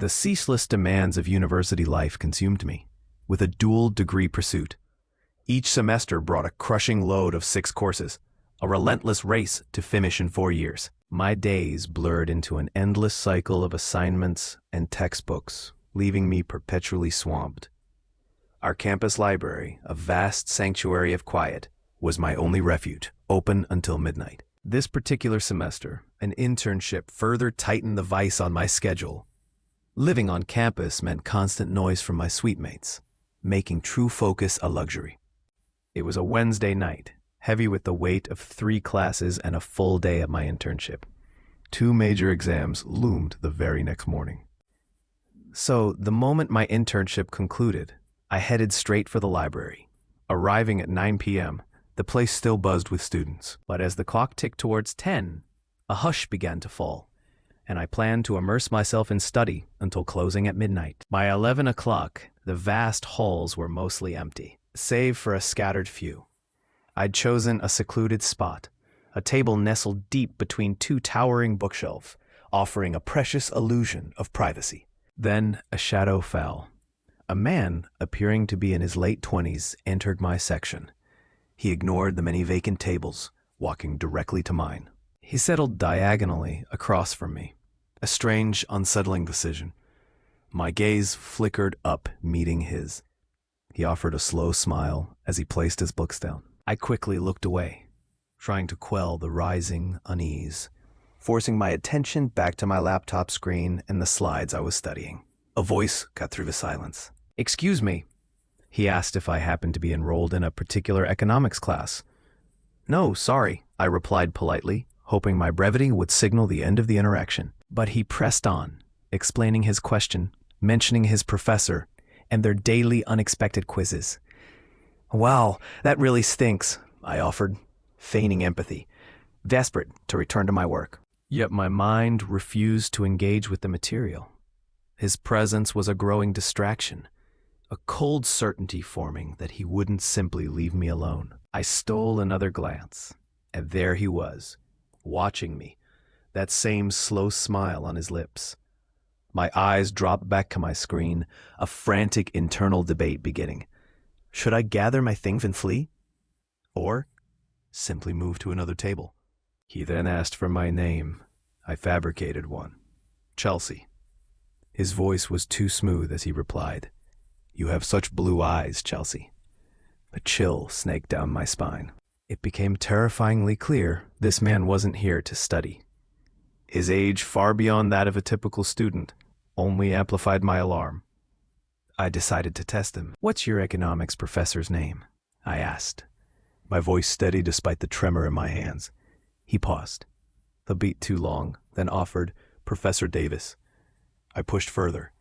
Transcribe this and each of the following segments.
The ceaseless demands of university life consumed me, with a dual-degree pursuit. Each semester brought a crushing load of 6 courses, a relentless race to finish in 4 years. My days blurred into an endless cycle of assignments and textbooks, leaving me perpetually swamped. Our campus library, a vast sanctuary of quiet, was my only refuge, open until midnight. This particular semester, an internship further tightened the vice on my schedule. Living on campus meant constant noise from my suite mates, making true focus a luxury. It was a Wednesday night, heavy with the weight of 3 classes and a full day at my internship. 2 major exams loomed the very next morning. So, the moment my internship concluded, I headed straight for the library. Arriving at 9 p.m., the place still buzzed with students. But as the clock ticked towards 10, a hush began to fall, and I planned to immerse myself in study until closing at midnight. By 11 o'clock, the vast halls were mostly empty, save for a scattered few. I'd chosen a secluded spot, a table nestled deep between 2 towering bookshelves, offering a precious illusion of privacy. Then a shadow fell. A man, appearing to be in his late 20s, entered my section. He ignored the many vacant tables, walking directly to mine. He settled diagonally across from me, a strange, unsettling decision. My gaze flickered up, meeting his. He offered a slow smile as he placed his books down. I quickly looked away, trying to quell the rising unease, forcing my attention back to my laptop screen and the slides I was studying. A voice cut through the silence. "Excuse me." He asked if I happened to be enrolled in a particular economics class. "No, sorry," I replied politely, hoping my brevity would signal the end of the interaction. But he pressed on, explaining his question, mentioning his professor, and their daily unexpected quizzes. "Wow, that really stinks," I offered, feigning empathy, desperate to return to my work. Yet my mind refused to engage with the material. His presence was a growing distraction, a cold certainty forming that he wouldn't simply leave me alone. I stole another glance, and there he was, watching me, that same slow smile on his lips. My eyes dropped back to my screen, a frantic internal debate beginning. Should I gather my things and flee? Or simply move to another table? He then asked for my name. I fabricated one. Chelsea. His voice was too smooth as he replied, "You have such blue eyes, Chelsea." A chill snaked down my spine. It became terrifyingly clear this man wasn't here to study. His age, far beyond that of a typical student, only amplified my alarm. I decided to test him. "What's your economics professor's name?" I asked, my voice steady despite the tremor in my hands. He paused, a beat too long, then offered, "Professor Davis." I pushed further.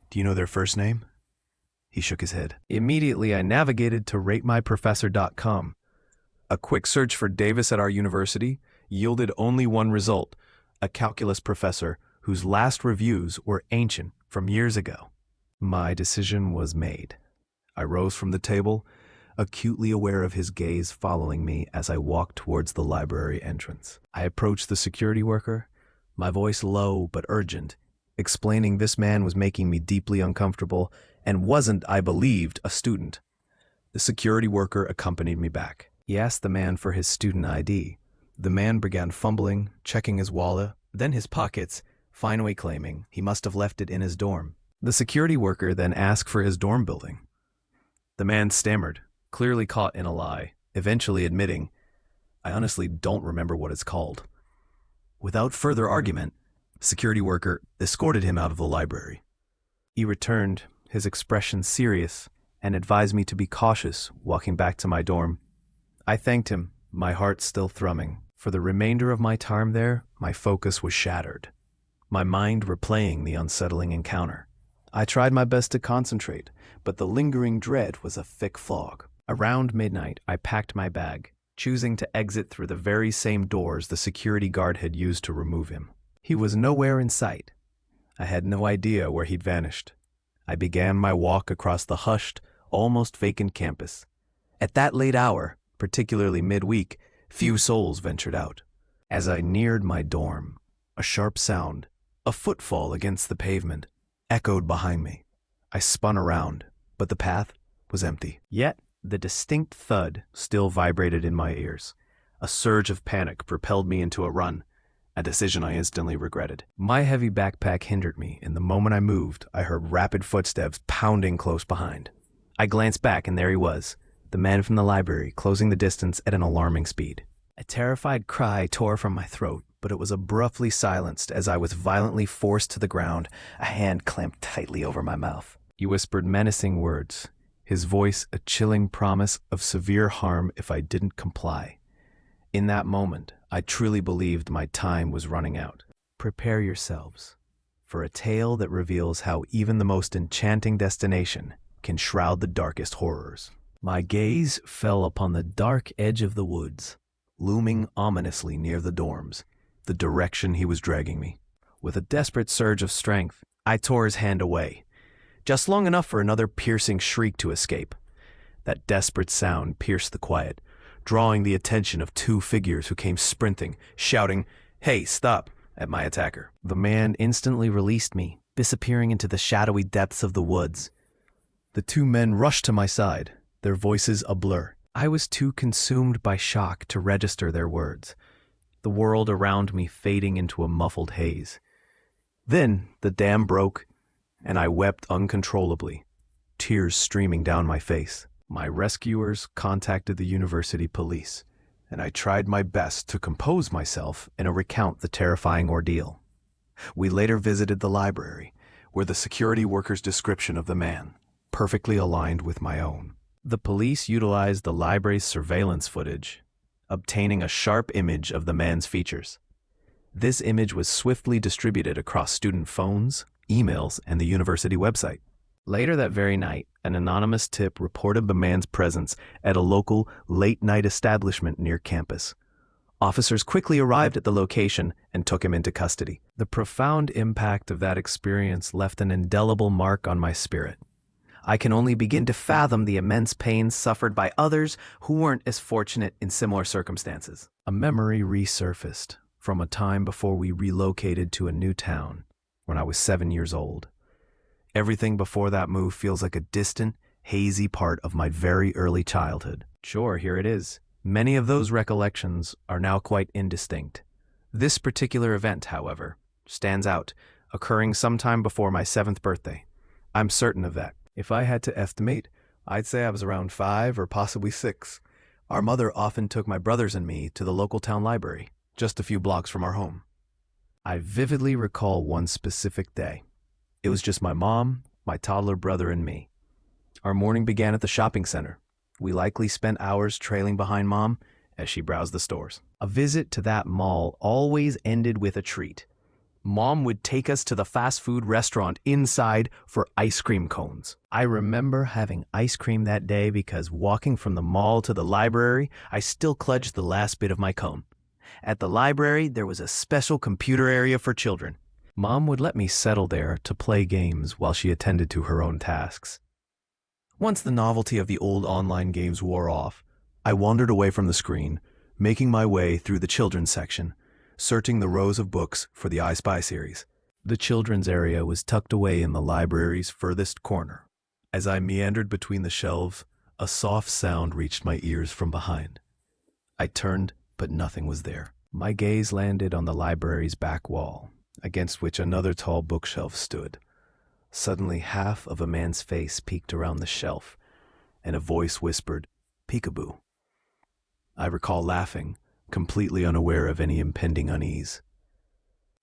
"Do you know their first name?" He shook his head. Immediately, I navigated to ratemyprofessor.com. A quick search for Davis at our university yielded only one result, a calculus professor whose last reviews were ancient from years ago. My decision was made. I rose from the table, acutely aware of his gaze following me as I walked towards the library entrance. I approached the security worker, my voice low but urgent, explaining this man was making me deeply uncomfortable and wasn't, I believed, a student. The security worker accompanied me back. He asked the man for his student ID. The man began fumbling, checking his wallet, then his pockets, finally claiming he must have left it in his dorm. The security worker then asked for his dorm building. The man stammered, clearly caught in a lie, eventually admitting, "I honestly don't remember what it's called." Without further argument, the security worker escorted him out of the library. He returned, his expression serious, and advised me to be cautious walking back to my dorm. I thanked him, my heart still thrumming. For the remainder of my time there, my focus was shattered, my mind replaying the unsettling encounter. I tried my best to concentrate, but the lingering dread was a thick fog. Around midnight, I packed my bag, choosing to exit through the very same doors the security guard had used to remove him. He was nowhere in sight. I had no idea where he'd vanished. I began my walk across the hushed, almost vacant campus. At that late hour, particularly midweek, few souls ventured out. As I neared my dorm, a sharp sound, a footfall against the pavement, echoed behind me. I spun around, but the path was empty. Yet, the distinct thud still vibrated in my ears. A surge of panic propelled me into a run, a decision I instantly regretted. My heavy backpack hindered me, and the moment I moved, I heard rapid footsteps pounding close behind. I glanced back, and there he was, the man from the library, closing the distance at an alarming speed. A terrified cry tore from my throat, but it was abruptly silenced as I was violently forced to the ground, a hand clamped tightly over my mouth. He whispered menacing words, his voice a chilling promise of severe harm if I didn't comply. In that moment, I truly believed my time was running out. Prepare yourselves for a tale that reveals how even the most enchanting destination can shroud the darkest horrors. My gaze fell upon the dark edge of the woods, looming ominously near the dorms, the direction he was dragging me. With a desperate surge of strength, I tore his hand away, just long enough for another piercing shriek to escape. That desperate sound pierced the quiet, drawing the attention of two figures who came sprinting, shouting, "Hey, stop!" at my attacker. The man instantly released me, disappearing into the shadowy depths of the woods. The two men rushed to my side, their voices a blur. I was too consumed by shock to register their words, the world around me fading into a muffled haze. Then the dam broke, and I wept uncontrollably, tears streaming down my face. My rescuers contacted the university police, and I tried my best to compose myself and recount the terrifying ordeal. We later visited the library, where the security worker's description of the man perfectly aligned with my own. The police utilized the library's surveillance footage, obtaining a sharp image of the man's features. This image was swiftly distributed across student phones, emails, and the university website. Later that very night, an anonymous tip reported the man's presence at a local late-night establishment near campus. Officers quickly arrived at the location and took him into custody. The profound impact of that experience left an indelible mark on my spirit. I can only begin to fathom the immense pain suffered by others who weren't as fortunate in similar circumstances. A memory resurfaced from a time before we relocated to a new town when I was 7 years old. Everything before that move feels like a distant, hazy part of my very early childhood. Sure, here it is. Many of those recollections are now quite indistinct. This particular event, however, stands out, occurring sometime before my 7th birthday. I'm certain of that. If I had to estimate, I'd say I was around 5 or possibly 6. Our mother often took my brothers and me to the local town library, just a few blocks from our home. I vividly recall one specific day. It was just my mom, my toddler brother, and me. Our morning began at the shopping center. We likely spent hours trailing behind Mom as she browsed the stores. A visit to that mall always ended with a treat. Mom would take us to the fast food restaurant inside for ice cream cones. I remember having ice cream that day because walking from the mall to the library, I still clutched the last bit of my cone. At the library, there was a special computer area for children. Mom would let me settle there to play games while she attended to her own tasks. Once the novelty of the old online games wore off, I wandered away from the screen, making my way through the children's section, searching the rows of books for the I Spy series. The children's area was tucked away in the library's furthest corner. As I meandered between the shelves, a soft sound reached my ears from behind. I turned, but nothing was there. My gaze landed on the library's back wall, against which another tall bookshelf stood. Suddenly, half of a man's face peeked around the shelf, and a voice whispered, "Peekaboo." I recall laughing, completely unaware of any impending unease.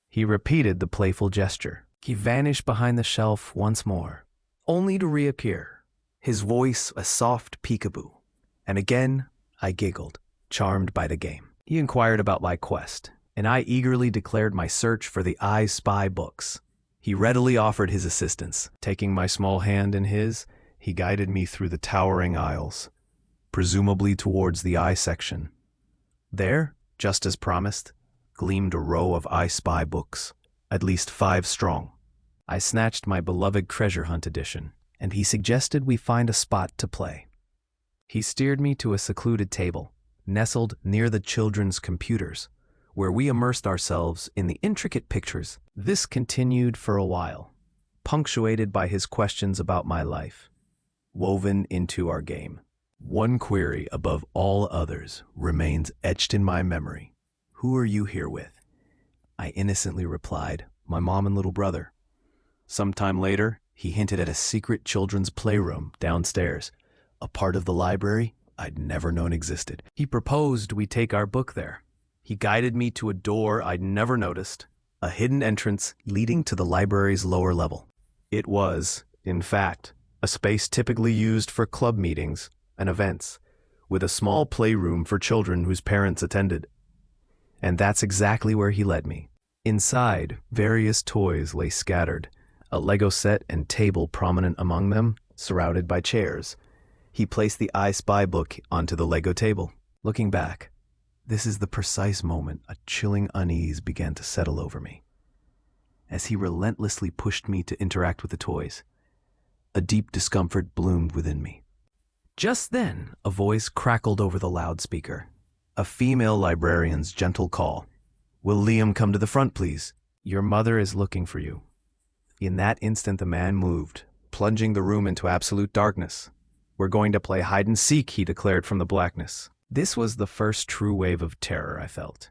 He repeated the playful gesture. He vanished behind the shelf once more, only to reappear, his voice a soft peekaboo. And again, I giggled, charmed by the game. He inquired about my quest, and I eagerly declared my search for the I Spy books. He readily offered his assistance. Taking my small hand in his, he guided me through the towering aisles, presumably towards the I section. There, just as promised, gleamed a row of I Spy books, at least 5 strong. I snatched my beloved Treasure Hunt edition, and he suggested we find a spot to play. He steered me to a secluded table, nestled near the children's computers, where we immersed ourselves in the intricate pictures. This continued for a while, punctuated by his questions about my life, woven into our game. One query above all others remains etched in my memory. "Who are you here with?" I innocently replied, "My mom and little brother." Sometime later, he hinted at a secret children's playroom downstairs, a part of the library I'd never known existed. He proposed we take our book there. He guided me to a door I'd never noticed, a hidden entrance leading to the library's lower level. It was, in fact, a space typically used for club meetings and events, with a small playroom for children whose parents attended. And that's exactly where he led me. Inside, various toys lay scattered, a Lego set and table prominent among them, surrounded by chairs. He placed the I Spy book onto the Lego table. Looking back, this is the precise moment a chilling unease began to settle over me. As he relentlessly pushed me to interact with the toys, a deep discomfort bloomed within me. Just then, a voice crackled over the loudspeaker, a female librarian's gentle call. "Will Liam come to the front, please? Your mother is looking for you." In that instant, the man moved, plunging the room into absolute darkness. "We're going to play hide and seek," he declared from the blackness. This was the first true wave of terror I felt,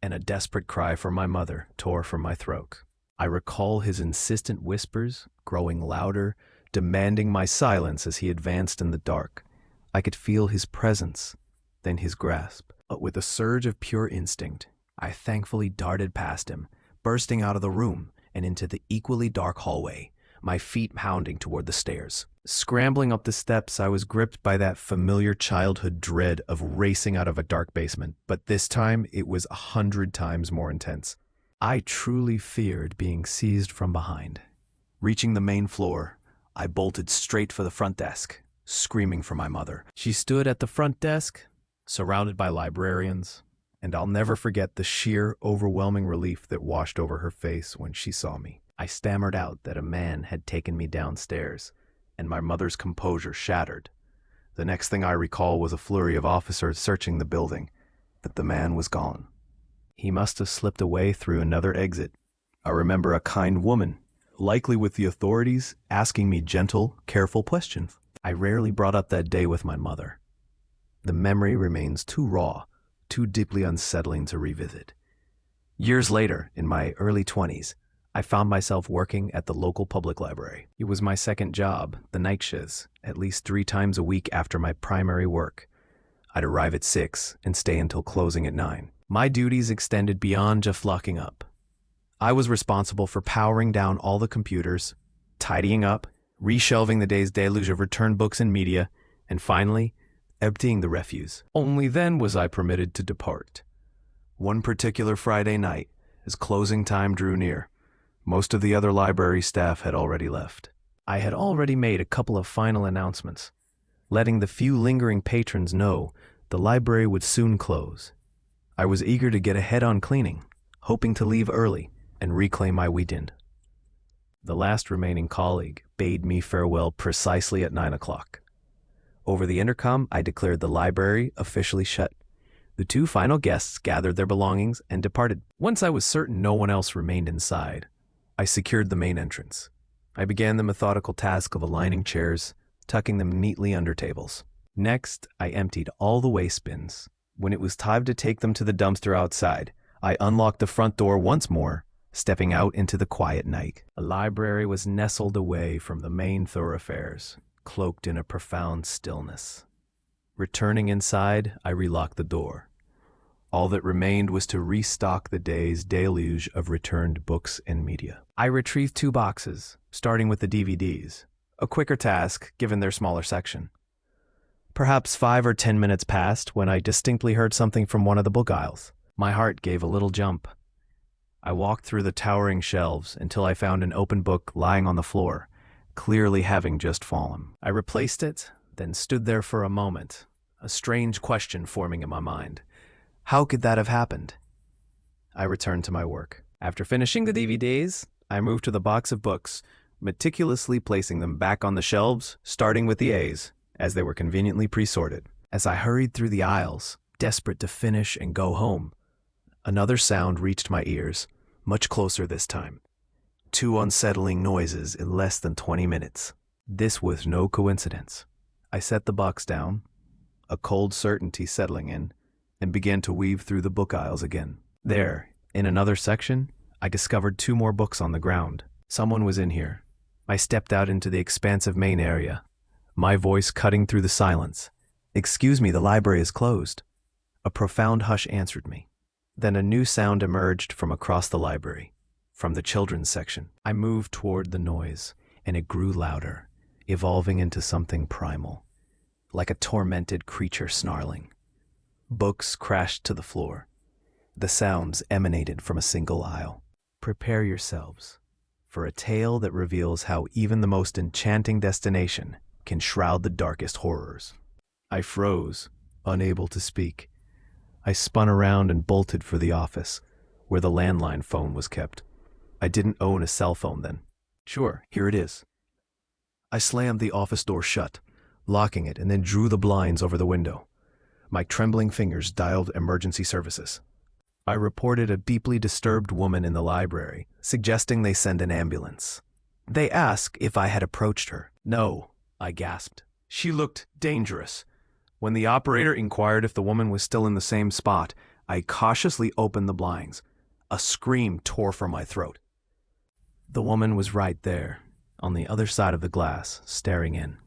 and a desperate cry for my mother tore from my throat. I recall his insistent whispers, growing louder, demanding my silence as he advanced in the dark. I could feel his presence, then his grasp. But with a surge of pure instinct, I thankfully darted past him, bursting out of the room and into the equally dark hallway, my feet pounding toward the stairs. Scrambling up the steps, I was gripped by that familiar childhood dread of racing out of a dark basement, but this time it was 100 times more intense. I truly feared being seized from behind. Reaching the main floor, I bolted straight for the front desk, screaming for my mother. She stood at the front desk, surrounded by librarians, and I'll never forget the sheer, overwhelming relief that washed over her face when she saw me. I stammered out that a man had taken me downstairs, and my mother's composure shattered. The next thing I recall was a flurry of officers searching the building, but the man was gone. He must have slipped away through another exit. I remember a kind woman, likely with the authorities, asking me gentle, careful questions. I rarely brought up that day with my mother. The memory remains too raw, too deeply unsettling to revisit. Years later, in my early 20s, I found myself working at the local public library. It was my second job, the night shiz, at least 3 times a week after my primary work. I'd arrive at 6 and stay until closing at 9. My duties extended beyond just locking up. I was responsible for powering down all the computers, tidying up, reshelving the day's deluge of returned books and media, and finally, emptying the refuse. Only then was I permitted to depart. One particular Friday night, as closing time drew near, most of the other library staff had already left. I had already made a couple of final announcements, letting the few lingering patrons know the library would soon close. I was eager to get ahead on cleaning, hoping to leave early and reclaim my weekend. The last remaining colleague bade me farewell precisely at 9 o'clock. Over the intercom, I declared the library officially shut. The 2 final guests gathered their belongings and departed. Once I was certain no one else remained inside, I secured the main entrance. I began the methodical task of aligning chairs, tucking them neatly under tables. Next, I emptied all the waste bins. When it was time to take them to the dumpster outside, I unlocked the front door once more, stepping out into the quiet night. The library was nestled away from the main thoroughfares, cloaked in a profound stillness. Returning inside, I relocked the door. All that remained was to restock the day's deluge of returned books and media. I retrieved 2 boxes, starting with the DVDs, a quicker task given their smaller section. Perhaps 5 or 10 minutes passed when I distinctly heard something from one of the book aisles. My heart gave a little jump. I walked through the towering shelves until I found an open book lying on the floor, clearly having just fallen. I replaced it, then stood there for a moment, a strange question forming in my mind. How could that have happened? I returned to my work. After finishing the DVDs, I moved to the box of books, meticulously placing them back on the shelves, starting with the A's, as they were conveniently pre-sorted. As I hurried through the aisles, desperate to finish and go home, another sound reached my ears, much closer this time. 2 unsettling noises in less than 20 minutes. This was no coincidence. I set the box down, a cold certainty settling in, and began to weave through the book aisles again. There, in another section, I discovered 2 more books on the ground. Someone was in here. I stepped out into the expansive main area, my voice cutting through the silence. "Excuse me, the library is closed." A profound hush answered me. Then a new sound emerged from across the library, from the children's section. I moved toward the noise, and it grew louder, evolving into something primal, like a tormented creature snarling. Books crashed to the floor. The sounds emanated from a single aisle. Prepare yourselves for a tale that reveals how even the most enchanting destination can shroud the darkest horrors. I froze, unable to speak. I spun around and bolted for the office, where the landline phone was kept. I didn't own a cell phone then. Sure, here it is. I slammed the office door shut, locking it, and then drew the blinds over the window. My trembling fingers dialed emergency services. I reported a deeply disturbed woman in the library, suggesting they send an ambulance. They asked if I had approached her. "No," I gasped. "She looked dangerous." When the operator inquired if the woman was still in the same spot, I cautiously opened the blinds. A scream tore from my throat. The woman was right there, on the other side of the glass, staring in.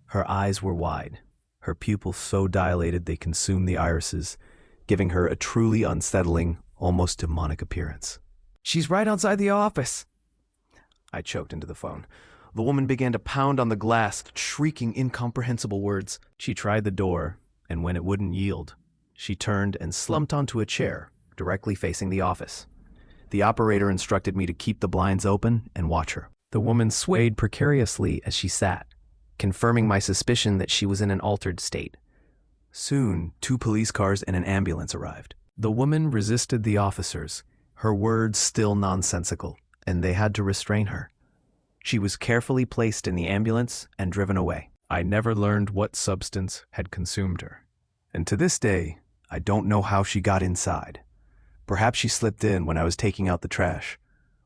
Her eyes were wide, her pupils so dilated they consumed the irises, giving her a truly unsettling, almost demonic appearance. "She's right outside the office." I choked into the phone. The woman began to pound on the glass, shrieking incomprehensible words. She tried the door, and when it wouldn't yield, she turned and slumped onto a chair, directly facing the office. The operator instructed me to keep the blinds open and watch her. The woman swayed precariously as she sat, confirming my suspicion that she was in an altered state. Soon, 2 police cars and an ambulance arrived. The woman resisted the officers, her words still nonsensical, and they had to restrain her. She was carefully placed in the ambulance and driven away. I never learned what substance had consumed her. And to this day, I don't know how she got inside. Perhaps she slipped in when I was taking out the trash,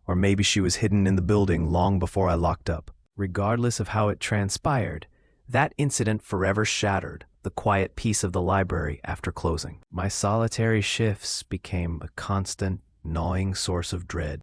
or maybe she was hidden in the building long before I locked up. Regardless of how it transpired, that incident forever shattered the quiet peace of the library after closing. My solitary shifts became a constant, gnawing source of dread.